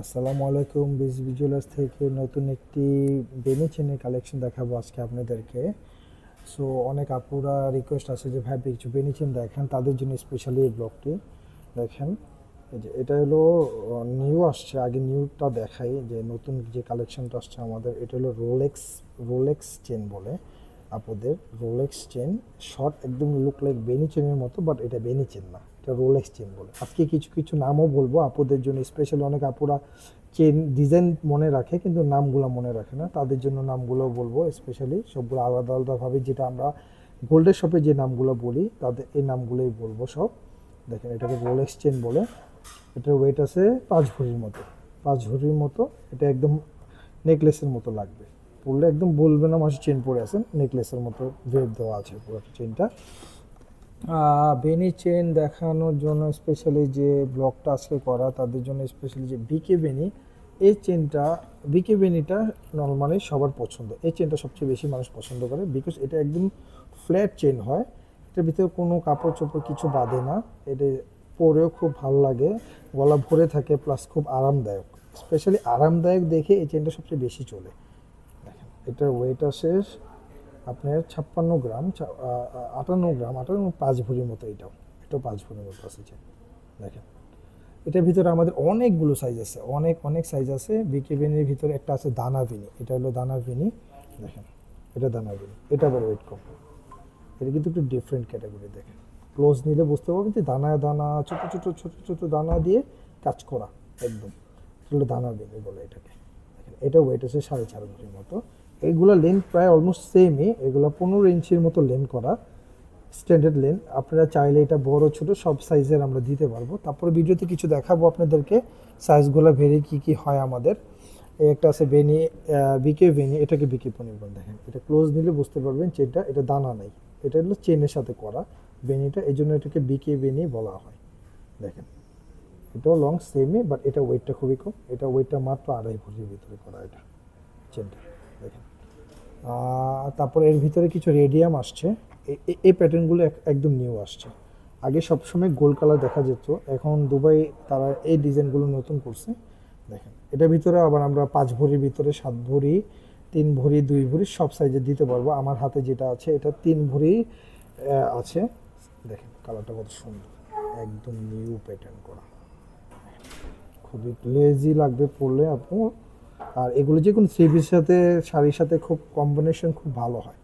আসসালামু আলাইকুম। ভিজুয়ালার্স থেকে নতুন একটি বেনি চেনের কালেকশন দেখাবো আজকে আপনাদেরকে। সো অনেক আপুরা রিকোয়েস্ট আছে যে ভাই কিছু বেনি চেন দেখেন, তাদের জন্য স্পেশালি এই ব্লগটি দেখেন। এই যে এটা হলো নিউ আসছে, আগে নিউটা দেখাই যে নতুন যে কালেকশনটা আসছে আমাদের। এটা হলো রোলেক্স চেন বলে আপুদের, রোলেক্স চেন শর্ট, একদম লুক লাইক বেনি চেনের মতো, বাট এটা বেনি চেন না, এটা রোলেক্স চেন বলে। আজকে কিছু কিছু নামও বলবো আপুদের জন্য স্পেশালি। অনেক আপুরা চেন ডিজাইন মনে রাখে কিন্তু নামগুলো মনে রাখে না, তাদের জন্য নামগুলো বলবো স্পেশালি। সবগুলো আলাদা আলাদাভাবে, যেটা আমরা গোল্ডের শপে যে নামগুলো বলি তাদের এই নামগুলোই বলবো সব। দেখেন এটাকে রোলেক্স চেন বলে। এটার ওয়েট আছে 5 ভরির মতো, 5 ভরির মতো। এটা একদম নেকলেসের মতো লাগবে পরলে, একদম বলবে না মাসে চেন পরে আছেন, নেকলেসের মতো ওয়েট দেওয়া আছে পুরো চেনটা। বেনি চেন দেখানোর জন্য স্পেশালি যে ব্লগটা আজকে করা, তাদের জন্য স্পেশালি যে বিকে বেনি, এই চেনটা, বিকে বেনিটা নর্মালি সবার পছন্দ। এই চেনটা সবচেয়ে বেশি মানুষ পছন্দ করে বিকজ এটা একদম ফ্ল্যাট চেন হয়, এটার ভিতরে কোনো কাপড় চোপড় কিছু বাঁধে না, এটা পরেও খুব ভালো লাগে, গলা ভরে থাকে, প্লাস খুব আরামদায়ক। স্পেশালি আরামদায়ক দেখে এই চেনটা সবচেয়ে বেশি চলে। দেখেন এটার ওয়েট আসে আপনার 56 গ্রাম, 58 গ্রাম, 5 ভরির মতো। এটাও 5 ভরির মতো আছে চেন। দেখেন এটার ভিতরে আমাদের অনেকগুলো সাইজ আছে, অনেক অনেক সাইজ আছে। বিকে বেনির ভিতরে একটা আছে দানা বেনি, এটা হলো দানা বেনি। দেখেন এটা দানা বেনি, এটা আবার ওয়েট কম। এটা কিন্তু একটু ডিফারেন্ট ক্যাটাগরি। দেখেন ক্লোজ নিলে বুঝতে পারবেন যে দানা দানা ছোট ছোট ছোট ছোট দানা দিয়ে কাজ করা একদম। এটা হলো দানা বেনি বলে এটাকে। দেখেন এটা ওয়েট আছে 4.5 ভরির মতো। এইগুলো লেন্থ প্রায় অলমোস্ট সেমই, এগুলো 15 ইঞ্চির মতো লেন্থ করা, স্ট্যান্ডার্ড লেন্থ। আপনারা চাইলে এটা বড় ছোট সব সাইজের আমরা দিতে পারবো। তারপরে ভিডিওতে কিছু দেখাবো আপনাদেরকে সাইজগুলো ভেরি কি কি হয় আমাদের। এই একটা আছে বেনি, বিকে বেনি, এটাকে বিকে পনি বলে। দেখেন এটা ক্লোজ নিলে বুঝতে পারবেন চেনটা, এটা দানা নাই, এটা হলো চেনের সাথে করা বেনিটা, এই জন্য এটাকে বিকে বেনি বলা হয়। দেখেন এটাও লং সেমই, বাট এটা ওয়েটটা খুবই কম, এটা ওয়েটটা মাত্র 2.5 ভরির ভিতরে করা এটা চেনটা। দেখেন তারপরে এর ভিতরে কিছু রেডিয়াম আসছে। এই প্যাটার্নগুলো একদম নিউ আসছে। আগে সবসময় গোল্ড কালার দেখা যেত, এখন দুবাই তারা এই ডিজাইনগুলো নতুন করছে। দেখেন এটার ভিতরে আবার আমরা 5 ভরির ভিতরে 7 ভরি, 3 ভরি, 2 ভরি সব সাইজে দিতে পারবো। আমার হাতে যেটা আছে এটা 3 ভরি আছে। দেখেন কালারটা কত সুন্দর, একদম নিউ প্যাটার্ন করা, খুবই লেজি লাগবে পরলে আপু। আর এগুলো যে কোনো থ্রি পিসের সাথে, শাড়ির সাথে খুব কম্বিনেশন খুব ভালো হয়।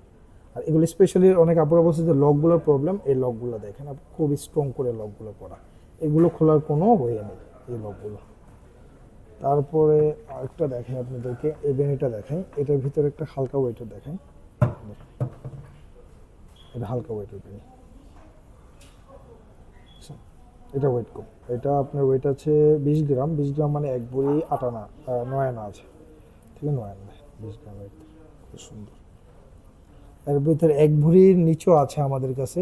আর এগুলো স্পেশালি অনেক আপুরা বলছে যে লকগুলোর প্রবলেম, এই লকগুলো দেখেন আপু খুব স্ট্রং করে লকগুলো করা, এগুলো খোলার কোনো ওয়ে নেই এই লকগুলো। তারপরে আরেকটা দেখাই আপনাদেরকে, এই বেনিটা দেখাই, এটার ভিতরে একটা হালকা ওয়েটের দেখাই। এটা হালকা ওয়েটের বেনি, এটা ওয়েট কম। এটা আপনার ওয়েট আছে 20 গ্রাম, 20 গ্রাম মানে 1 ভরি 8 আনা, 9 আনা আছে, ঠিক আছে 9 আনা, 20 গ্রাম ওয়েট, খুব সুন্দর। এর ভিতরে 1 ভরির নিচেও আছে আমাদের কাছে,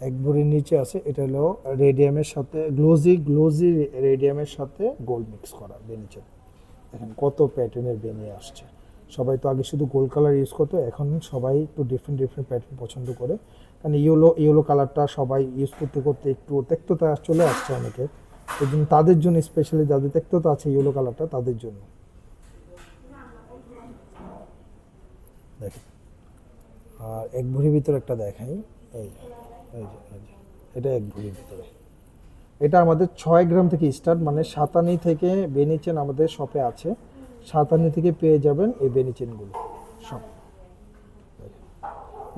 1 ভরির নিচে আছে। এটা হলো রেডিয়ামের সাথে গ্লোজি রেডিয়ামের সাথে গোল্ড মিক্স করা বেনিচে। দেখেন কত প্যাটার্নের বেনি আসছে। সবাই তো আগে শুধু গোল্ড কালার ইউজ করতো, এখন সবাই একটু ডিফারেন্ট ডিফারেন্ট প্যাটার্ন পছন্দ করে। কারণ ইয়েলো কালারটা সবাই ইউজ করতে করতে একটু তেক্ততা চলে আসছে অনেকের, এই জন্য তাদের জন্য স্পেশালি যাদের তেক্ততা আছে ইয়েলো কালারটা, তাদের জন্য। দেখেন আর 1 ভরির ভিতরে একটা দেখাই, এই যে এই যে এই যে এটা 1 ভরির ভিতরে। এটা আমাদের 6 গ্রাম থেকে স্টার্ট, মানে সাতানি থেকে বেনি চেন আমাদের শপে আছে, সাতানি থেকে পেয়ে যাবেন এই বেনি চেনগুলো সব।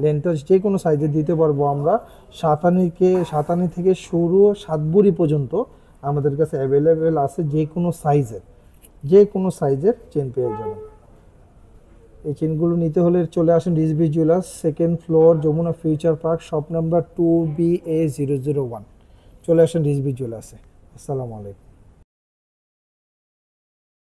লেন্থটা যে কোনো সাইজে দিতে পারবো আমরা। সাতানি থেকে শুরু 7 ভরি পর্যন্ত আমাদের কাছে অ্যাভেলেবেল আছে, যে কোনো সাইজের চেন পেয়ে যাবেন। এই চেনগুলো নিতে হলে চলে আসুন Rizvi jewellers, 2nd floor, Jamuna Future Park, shop number 2BA001। চলে আসুন রিজভি জুয়েলার্সে। আসসালামু আলাইকুম।